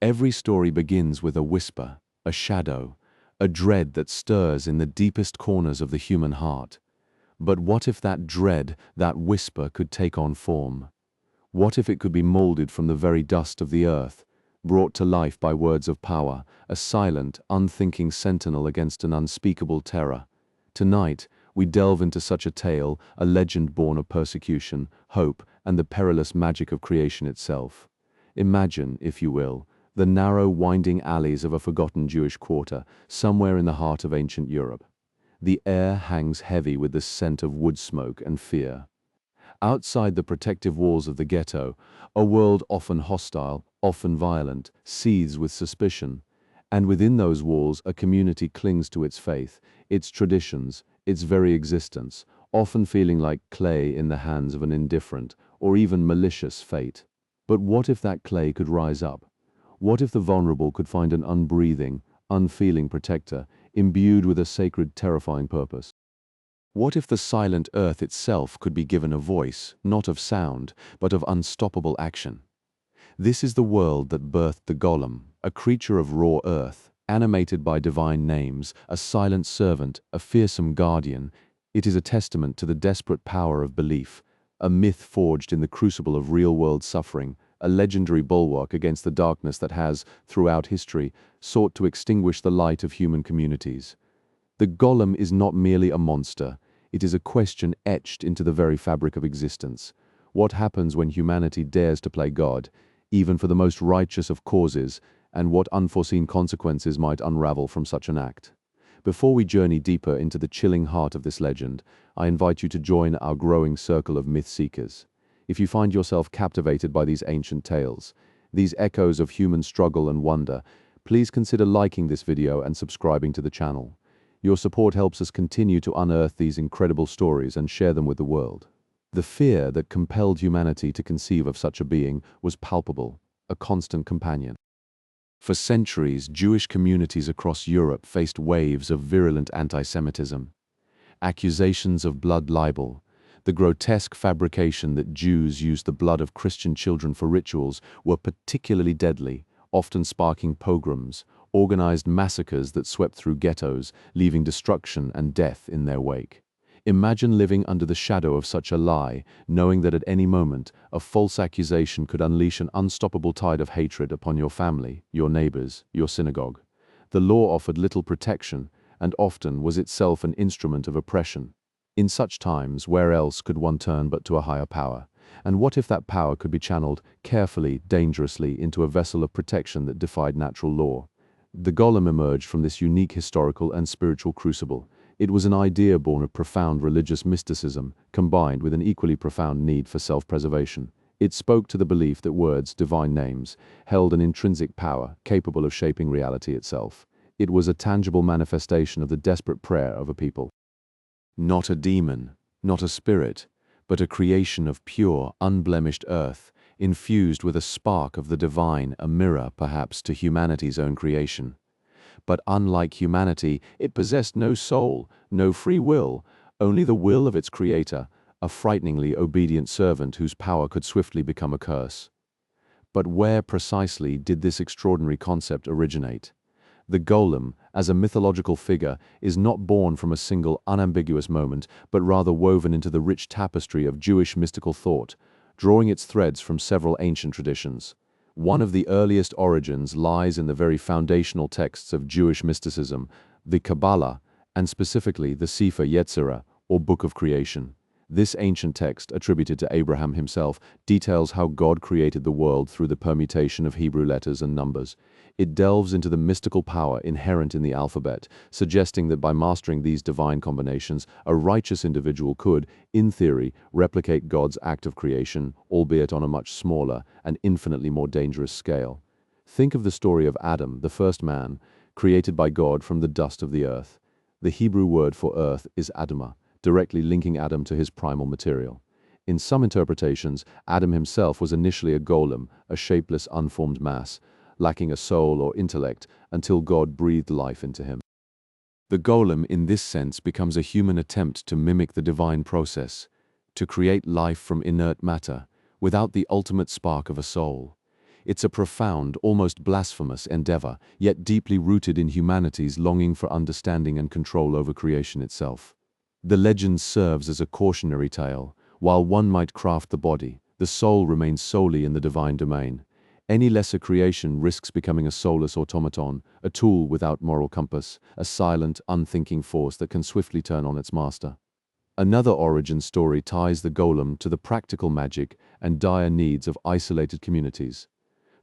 Every story begins with a whisper, a shadow, a dread that stirs in the deepest corners of the human heart. But what if that dread, that whisper, could take on form? What if it could be molded from the very dust of the earth, brought to life by words of power, a silent, unthinking sentinel against an unspeakable terror? Tonight, we delve into such a tale, a legend born of persecution, hope, and the perilous magic of creation itself. Imagine, if you will, the narrow, winding alleys of a forgotten Jewish quarter, somewhere in the heart of ancient Europe. The air hangs heavy with the scent of wood smoke and fear. Outside the protective walls of the ghetto, a world often hostile, often violent, seethes with suspicion. And within those walls, a community clings to its faith, its traditions, its very existence, often feeling like clay in the hands of an indifferent or even malicious fate. But what if that clay could rise up? What if the vulnerable could find an unbreathing, unfeeling protector, imbued with a sacred, terrifying purpose? What if the silent earth itself could be given a voice, not of sound, but of unstoppable action? This is the world that birthed the Golem, a creature of raw earth, animated by divine names, a silent servant, a fearsome guardian. It is a testament to the desperate power of belief, a myth forged in the crucible of real-world suffering, a legendary bulwark against the darkness that has, throughout history, sought to extinguish the light of human communities. The Golem is not merely a monster, it is a question etched into the very fabric of existence. What happens when humanity dares to play God, even for the most righteous of causes, and what unforeseen consequences might unravel from such an act? Before we journey deeper into the chilling heart of this legend, I invite you to join our growing circle of myth seekers. If you find yourself captivated by these ancient tales, these echoes of human struggle and wonder, please consider liking this video and subscribing to the channel. Your support helps us continue to unearth these incredible stories and share them with the world. The fear that compelled humanity to conceive of such a being was palpable, a constant companion. For centuries, Jewish communities across Europe faced waves of virulent anti-Semitism. Accusations of blood libel, the grotesque fabrication that Jews used the blood of Christian children for rituals, were particularly deadly, often sparking pogroms, organized massacres that swept through ghettos, leaving destruction and death in their wake. Imagine living under the shadow of such a lie, knowing that at any moment, a false accusation could unleash an unstoppable tide of hatred upon your family, your neighbors, your synagogue. The law offered little protection, and often was itself an instrument of oppression. In such times, where else could one turn but to a higher power? And what if that power could be channeled carefully, dangerously, into a vessel of protection that defied natural law? The Golem emerged from this unique historical and spiritual crucible. It was an idea born of profound religious mysticism, combined with an equally profound need for self-preservation. It spoke to the belief that words, divine names, held an intrinsic power capable of shaping reality itself. It was a tangible manifestation of the desperate prayer of a people. Not a demon, not a spirit, but a creation of pure, unblemished earth, infused with a spark of the divine, a mirror, perhaps, to humanity's own creation. But unlike humanity, it possessed no soul, no free will, only the will of its creator, a frighteningly obedient servant whose power could swiftly become a curse. But where precisely did this extraordinary concept originate? The Golem, as a mythological figure, is not born from a single unambiguous moment, but rather woven into the rich tapestry of Jewish mystical thought, drawing its threads from several ancient traditions. One of the earliest origins lies in the very foundational texts of Jewish mysticism, the Kabbalah, and specifically the Sefer Yetzirah, or Book of Creation. This ancient text, attributed to Abraham himself, details how God created the world through the permutation of Hebrew letters and numbers. It delves into the mystical power inherent in the alphabet, suggesting that by mastering these divine combinations, a righteous individual could, in theory, replicate God's act of creation, albeit on a much smaller and infinitely more dangerous scale. Think of the story of Adam, the first man, created by God from the dust of the earth. The Hebrew word for earth is Adamah, directly linking Adam to his primal material. In some interpretations, Adam himself was initially a golem, a shapeless, unformed mass, lacking a soul or intellect, until God breathed life into him. The golem, in this sense, becomes a human attempt to mimic the divine process, to create life from inert matter, without the ultimate spark of a soul. It's a profound, almost blasphemous endeavor, yet deeply rooted in humanity's longing for understanding and control over creation itself. The legend serves as a cautionary tale. While one might craft the body, the soul remains solely in the divine domain. Any lesser creation risks becoming a soulless automaton, a tool without moral compass, a silent, unthinking force that can swiftly turn on its master. Another origin story ties the golem to the practical magic and dire needs of isolated communities.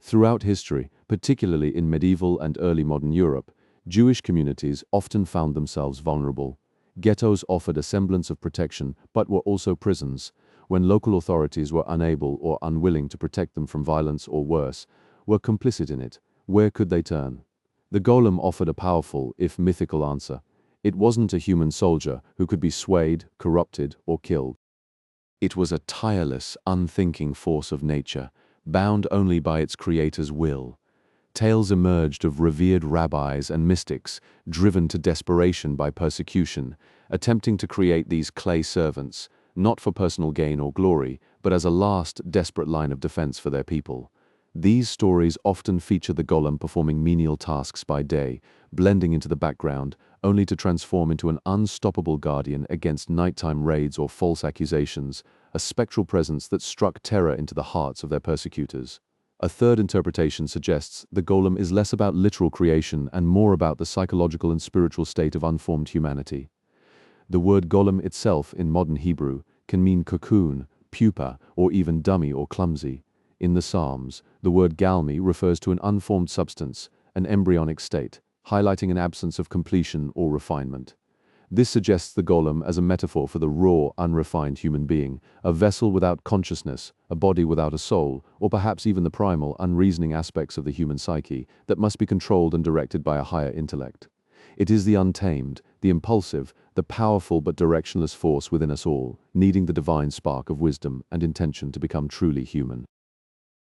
Throughout history, particularly in medieval and early modern Europe, Jewish communities often found themselves vulnerable. Ghettos offered a semblance of protection, but were also prisons. When local authorities were unable or unwilling to protect them from violence or worse, were complicit in it, where could they turn? The golem offered a powerful, if mythical answer. It wasn't a human soldier who could be swayed, corrupted, or killed. It was a tireless, unthinking force of nature, bound only by its creator's will. Tales emerged of revered rabbis and mystics, driven to desperation by persecution, attempting to create these clay servants, not for personal gain or glory, but as a last, desperate line of defense for their people. These stories often feature the golem performing menial tasks by day, blending into the background, only to transform into an unstoppable guardian against nighttime raids or false accusations, a spectral presence that struck terror into the hearts of their persecutors. A third interpretation suggests the golem is less about literal creation and more about the psychological and spiritual state of unformed humanity. The word golem itself in modern Hebrew can mean cocoon, pupa, or even dummy or clumsy. In the Psalms, the word galmi refers to an unformed substance, an embryonic state, highlighting an absence of completion or refinement. This suggests the golem as a metaphor for the raw, unrefined human being, a vessel without consciousness, a body without a soul, or perhaps even the primal, unreasoning aspects of the human psyche that must be controlled and directed by a higher intellect. It is the untamed, the impulsive, the powerful but directionless force within us all, needing the divine spark of wisdom and intention to become truly human.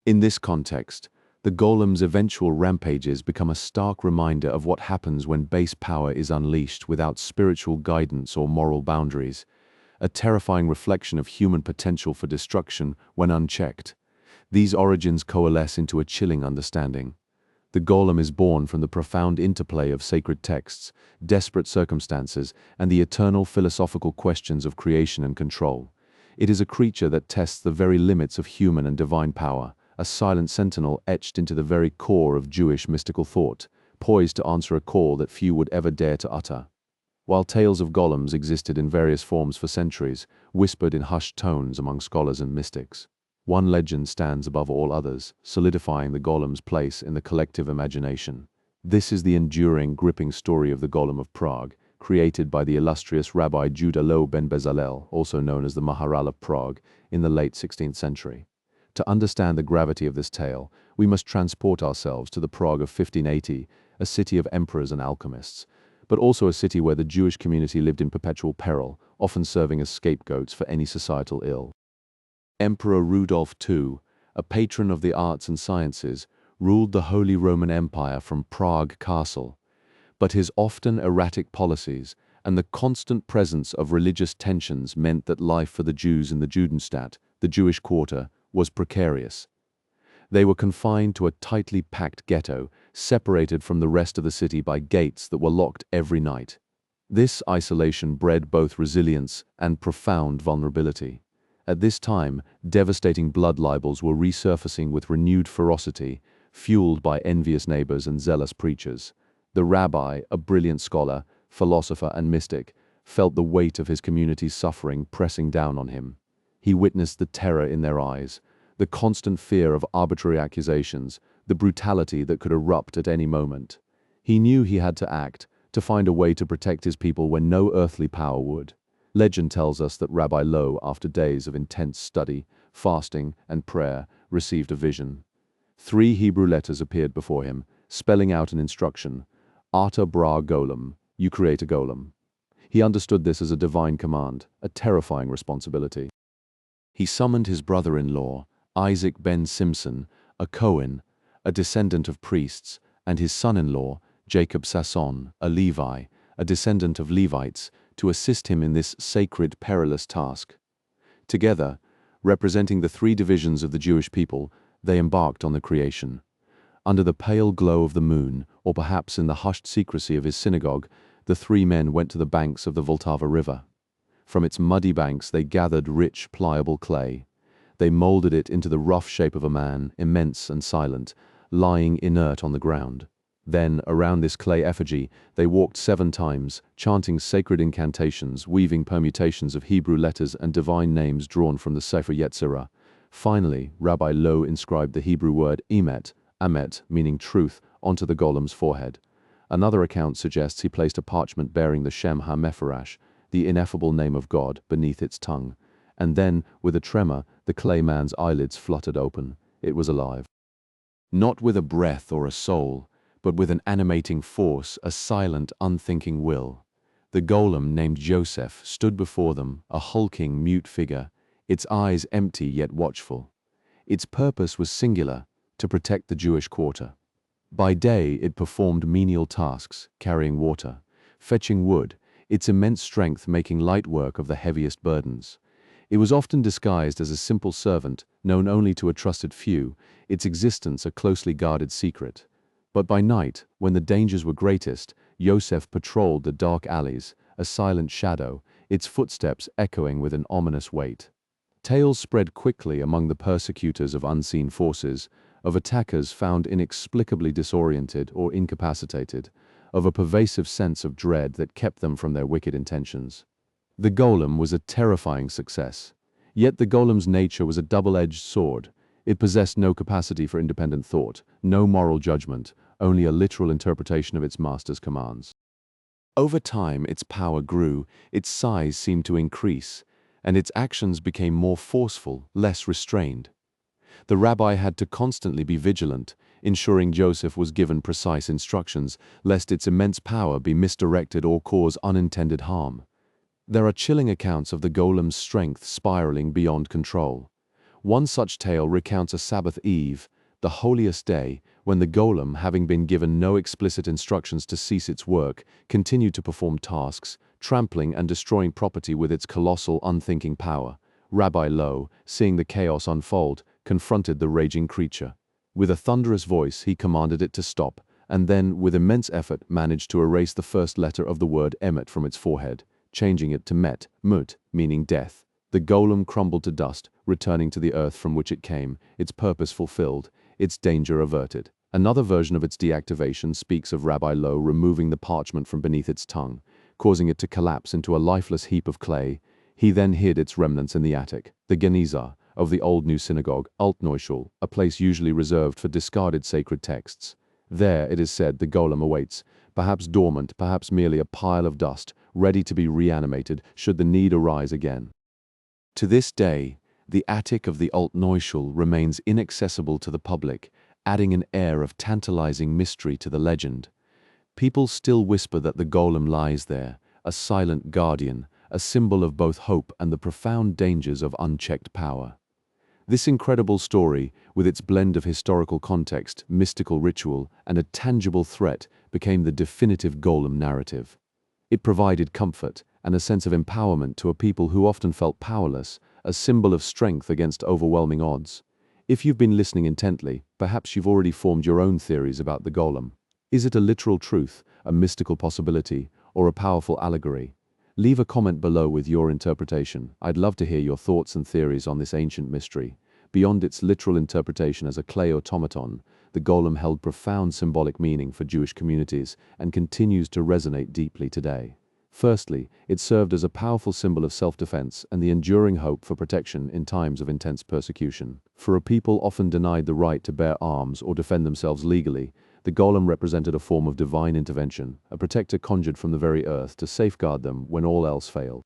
In this context, the golem's eventual rampages become a stark reminder of what happens when base power is unleashed without spiritual guidance or moral boundaries, a terrifying reflection of human potential for destruction when unchecked. These origins coalesce into a chilling understanding. The golem is born from the profound interplay of sacred texts, desperate circumstances, and the eternal philosophical questions of creation and control. It is a creature that tests the very limits of human and divine power, a silent sentinel etched into the very core of Jewish mystical thought, poised to answer a call that few would ever dare to utter. While tales of golems existed in various forms for centuries, whispered in hushed tones among scholars and mystics, one legend stands above all others, solidifying the golem's place in the collective imagination. This is the enduring, gripping story of the Golem of Prague, created by the illustrious Rabbi Judah Loew ben Bezalel, also known as the Maharal of Prague, in the late 16th century. To understand the gravity of this tale, we must transport ourselves to the Prague of 1580, a city of emperors and alchemists, but also a city where the Jewish community lived in perpetual peril, often serving as scapegoats for any societal ill. Emperor Rudolf II, a patron of the arts and sciences, ruled the Holy Roman Empire from Prague Castle, but his often erratic policies and the constant presence of religious tensions meant that life for the Jews in the Judenstadt, the Jewish quarter, was precarious. They were confined to a tightly packed ghetto, separated from the rest of the city by gates that were locked every night. This isolation bred both resilience and profound vulnerability. At this time, devastating blood libels were resurfacing with renewed ferocity, fueled by envious neighbors and zealous preachers. The rabbi, a brilliant scholar, philosopher, and mystic, felt the weight of his community's suffering pressing down on him. He witnessed the terror in their eyes, the constant fear of arbitrary accusations, the brutality that could erupt at any moment. He knew he had to act, to find a way to protect his people when no earthly power would. Legend tells us that Rabbi Loew, after days of intense study, fasting, and prayer, received a vision. 3 Hebrew letters appeared before him, spelling out an instruction: Ata Bra Golem, you create a golem. He understood this as a divine command, a terrifying responsibility. He summoned his brother-in-law, Isaac ben Simson, a Cohen, a descendant of priests, and his son-in-law, Jacob Sasson, a Levi, a descendant of Levites, to assist him in this sacred, perilous task. Together, representing the 3 divisions of the Jewish people, they embarked on the creation. Under the pale glow of the moon, or perhaps in the hushed secrecy of his synagogue, the three men went to the banks of the Vltava River. From its muddy banks they gathered rich, pliable clay. They molded it into the rough shape of a man, immense and silent, lying inert on the ground. Then, around this clay effigy, they walked 7 times, chanting sacred incantations, weaving permutations of Hebrew letters and divine names drawn from the Sefer Yetzirah. Finally, Rabbi Lowe inscribed the Hebrew word emet, amet, meaning truth, onto the golem's forehead. Another account suggests he placed a parchment bearing the Shem HaMepharash, the ineffable name of God, beneath its tongue. And then, with a tremor, the clay man's eyelids fluttered open. It was alive. Not with a breath or a soul, but with an animating force, a silent, unthinking will. The golem, named Joseph, stood before them, a hulking, mute figure, its eyes empty yet watchful. Its purpose was singular, to protect the Jewish quarter. By day it performed menial tasks, carrying water, fetching wood, its immense strength making light work of the heaviest burdens. It was often disguised as a simple servant, known only to a trusted few, its existence a closely guarded secret. But by night, when the dangers were greatest, Yosef patrolled the dark alleys, a silent shadow, its footsteps echoing with an ominous weight. Tales spread quickly among the persecutors of unseen forces, of attackers found inexplicably disoriented or incapacitated, of a pervasive sense of dread that kept them from their wicked intentions. The golem was a terrifying success. Yet the golem's nature was a double-edged sword. It possessed no capacity for independent thought, no moral judgment, only a literal interpretation of its master's commands. Over time, its power grew, its size seemed to increase, and its actions became more forceful, less restrained. The rabbi had to constantly be vigilant, ensuring Joseph was given precise instructions, lest its immense power be misdirected or cause unintended harm. There are chilling accounts of the golem's strength spiraling beyond control. One such tale recounts a Sabbath eve, the holiest day, when the golem, having been given no explicit instructions to cease its work, continued to perform tasks, trampling and destroying property with its colossal, unthinking power. Rabbi Lowe, seeing the chaos unfold, confronted the raging creature. With a thunderous voice, he commanded it to stop, and then, with immense effort, managed to erase the first letter of the word emet from its forehead, changing it to met, mut, meaning death. The golem crumbled to dust, returning to the earth from which it came, its purpose fulfilled, its danger averted. Another version of its deactivation speaks of Rabbi Lowe removing the parchment from beneath its tongue, causing it to collapse into a lifeless heap of clay. He then hid its remnants in the attic, the Geniza, of the Old New Synagogue, Altneuschul, a place usually reserved for discarded sacred texts. There, it is said, the golem awaits, perhaps dormant, perhaps merely a pile of dust, ready to be reanimated should the need arise again. To this day, the attic of the Altneuschul remains inaccessible to the public, adding an air of tantalizing mystery to the legend. People still whisper that the golem lies there, a silent guardian, a symbol of both hope and the profound dangers of unchecked power. This incredible story, with its blend of historical context, mystical ritual, and a tangible threat, became the definitive golem narrative. It provided comfort and a sense of empowerment to a people who often felt powerless, a symbol of strength against overwhelming odds. If you've been listening intently, perhaps you've already formed your own theories about the golem. Is it a literal truth, a mystical possibility, or a powerful allegory? Leave a comment below with your interpretation. I'd love to hear your thoughts and theories on this ancient mystery. Beyond its literal interpretation as a clay automaton, the golem held profound symbolic meaning for Jewish communities and continues to resonate deeply today. Firstly, it served as a powerful symbol of self-defense and the enduring hope for protection in times of intense persecution. For a people often denied the right to bear arms or defend themselves legally, the golem represented a form of divine intervention, a protector conjured from the very earth to safeguard them when all else failed.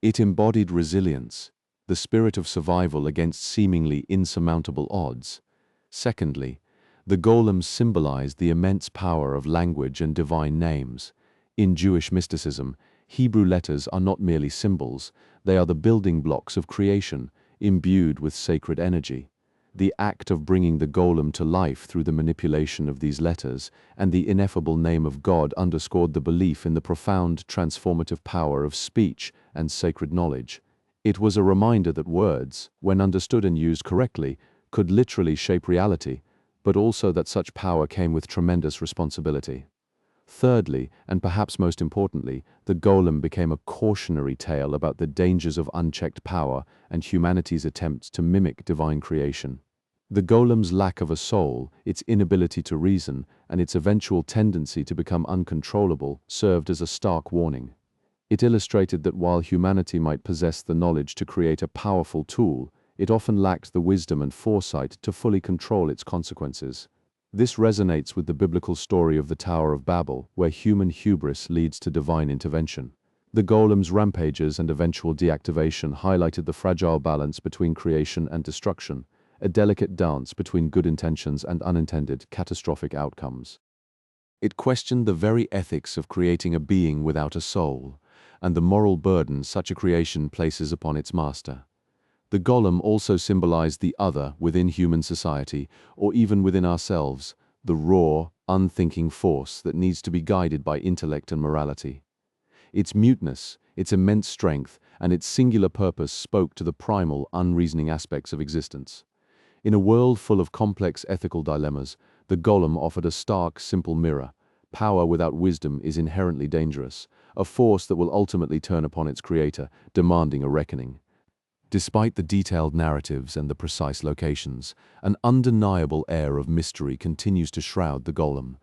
It embodied resilience, the spirit of survival against seemingly insurmountable odds. Secondly, the golem symbolized the immense power of language and divine names. In Jewish mysticism, Hebrew letters are not merely symbols, they are the building blocks of creation, imbued with sacred energy. The act of bringing the golem to life through the manipulation of these letters and the ineffable name of God underscored the belief in the profound transformative power of speech and sacred knowledge. It was a reminder that words, when understood and used correctly, could literally shape reality, but also that such power came with tremendous responsibility. Thirdly, and perhaps most importantly, the golem became a cautionary tale about the dangers of unchecked power and humanity's attempts to mimic divine creation. The golem's lack of a soul, its inability to reason, and its eventual tendency to become uncontrollable served as a stark warning. It illustrated that while humanity might possess the knowledge to create a powerful tool, it often lacked the wisdom and foresight to fully control its consequences. This resonates with the biblical story of the Tower of Babel, where human hubris leads to divine intervention. The golem's rampages and eventual deactivation highlighted the fragile balance between creation and destruction, a delicate dance between good intentions and unintended, catastrophic outcomes. It questioned the very ethics of creating a being without a soul, and the moral burden such a creation places upon its master. The golem also symbolized the other within human society, or even within ourselves, the raw, unthinking force that needs to be guided by intellect and morality. Its muteness, its immense strength, and its singular purpose spoke to the primal, unreasoning aspects of existence. In a world full of complex ethical dilemmas, the golem offered a stark, simple mirror. Power without wisdom is inherently dangerous, a force that will ultimately turn upon its creator, demanding a reckoning. Despite the detailed narratives and the precise locations, an undeniable air of mystery continues to shroud the golem.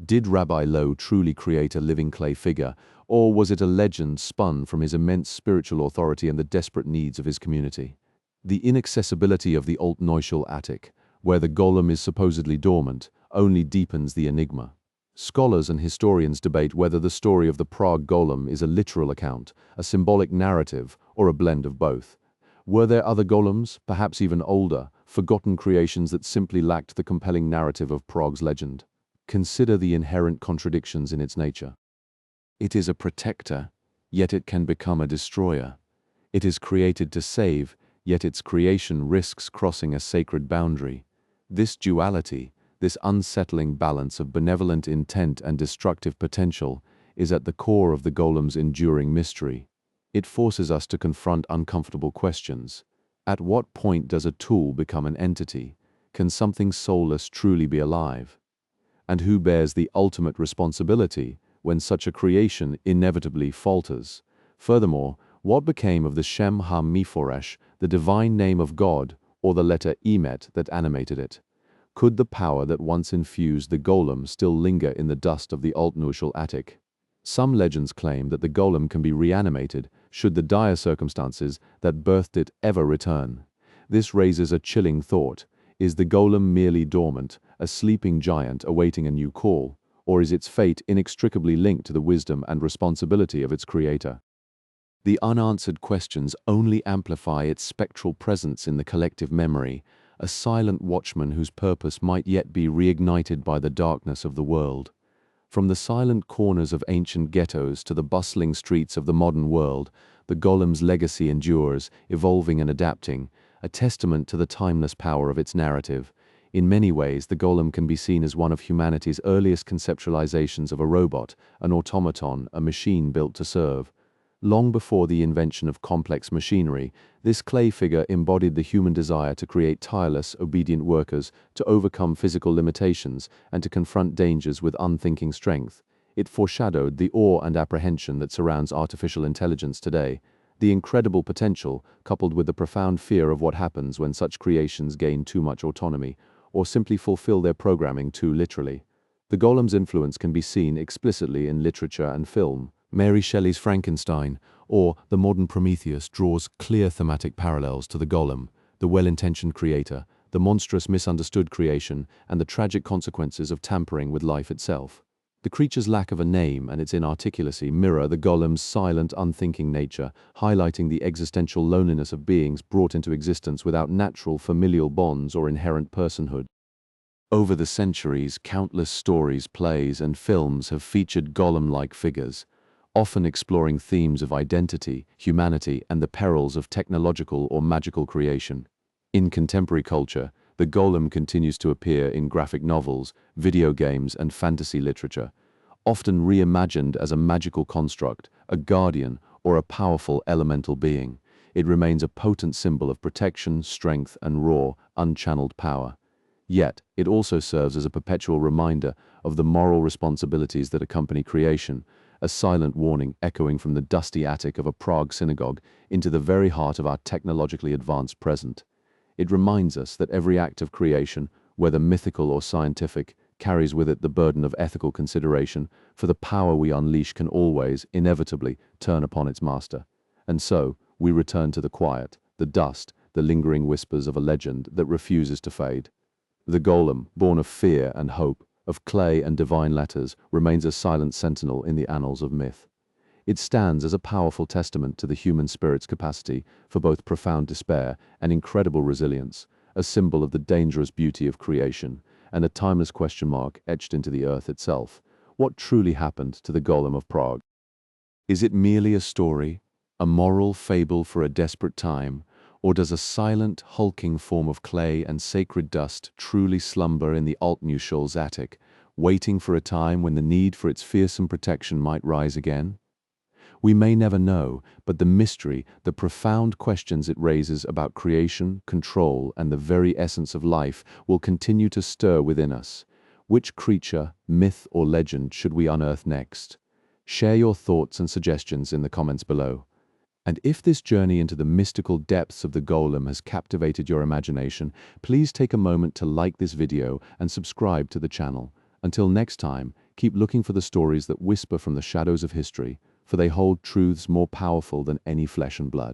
Did Rabbi Lowe truly create a living clay figure, or was it a legend spun from his immense spiritual authority and the desperate needs of his community? The inaccessibility of the Alt-Neuschel attic, where the golem is supposedly dormant, only deepens the enigma. Scholars and historians debate whether the story of the Prague golem is a literal account, a symbolic narrative, or a blend of both. Were there other golems, perhaps even older, forgotten creations that simply lacked the compelling narrative of Prague's legend? Consider the inherent contradictions in its nature. It is a protector, yet it can become a destroyer. It is created to save, yet its creation risks crossing a sacred boundary. This duality, this unsettling balance of benevolent intent and destructive potential, is at the core of the golem's enduring mystery. It forces us to confront uncomfortable questions. At what point does a tool become an entity? Can something soulless truly be alive? And who bears the ultimate responsibility when such a creation inevitably falters? Furthermore, what became of the Shem Ha-Mephoresh, the divine name of God, or the letter Emet that animated it? Could the power that once infused the golem still linger in the dust of the Alt-Neuschel attic? Some legends claim that the golem can be reanimated should the dire circumstances that birthed it ever return. This raises a chilling thought. Is the golem merely dormant, a sleeping giant awaiting a new call, or is its fate inextricably linked to the wisdom and responsibility of its creator? The unanswered questions only amplify its spectral presence in the collective memory, a silent watchman whose purpose might yet be reignited by the darkness of the world. From the silent corners of ancient ghettos to the bustling streets of the modern world, the golem's legacy endures, evolving and adapting, a testament to the timeless power of its narrative. In many ways, the golem can be seen as one of humanity's earliest conceptualizations of a robot, an automaton, a machine built to serve. Long before the invention of complex machinery, this clay figure embodied the human desire to create tireless, obedient workers, to overcome physical limitations, and to confront dangers with unthinking strength. It foreshadowed the awe and apprehension that surrounds artificial intelligence today, the incredible potential coupled with the profound fear of what happens when such creations gain too much autonomy, or simply fulfill their programming too literally. The golem's influence can be seen explicitly in literature and film. Mary Shelley's Frankenstein, or the modern Prometheus, draws clear thematic parallels to the golem, the well-intentioned creator, the monstrous misunderstood creation, and the tragic consequences of tampering with life itself. The creature's lack of a name and its inarticulacy mirror the golem's silent, unthinking nature, highlighting the existential loneliness of beings brought into existence without natural familial bonds or inherent personhood. Over the centuries, countless stories, plays, and films have featured golem-like figures, often exploring themes of identity, humanity, and the perils of technological or magical creation. In contemporary culture, the golem continues to appear in graphic novels, video games, and fantasy literature, often reimagined as a magical construct, a guardian, or a powerful elemental being. It remains a potent symbol of protection, strength, and raw, unchanneled power. Yet, it also serves as a perpetual reminder of the moral responsibilities that accompany creation, a silent warning echoing from the dusty attic of a Prague synagogue into the very heart of our technologically advanced present. It reminds us that every act of creation, whether mythical or scientific, carries with it the burden of ethical consideration, for the power we unleash can always, inevitably, turn upon its master. And so, we return to the quiet, the dust, the lingering whispers of a legend that refuses to fade. The golem, born of fear and hope, of clay and divine letters, remains a silent sentinel in the annals of myth. It stands as a powerful testament to the human spirit's capacity for both profound despair and incredible resilience, a symbol of the dangerous beauty of creation, and a timeless question mark etched into the earth itself. What truly happened to the Golem of Prague? Is it merely a story, a moral fable for a desperate time, or does a silent, hulking form of clay and sacred dust truly slumber in the Altneuschel's attic, waiting for a time when the need for its fearsome protection might rise again? We may never know, but the mystery, the profound questions it raises about creation, control, and the very essence of life will continue to stir within us. Which creature, myth, or legend should we unearth next? Share your thoughts and suggestions in the comments below. And if this journey into the mystical depths of the golem has captivated your imagination, please take a moment to like this video and subscribe to the channel. Until next time, keep looking for the stories that whisper from the shadows of history, for they hold truths more powerful than any flesh and blood.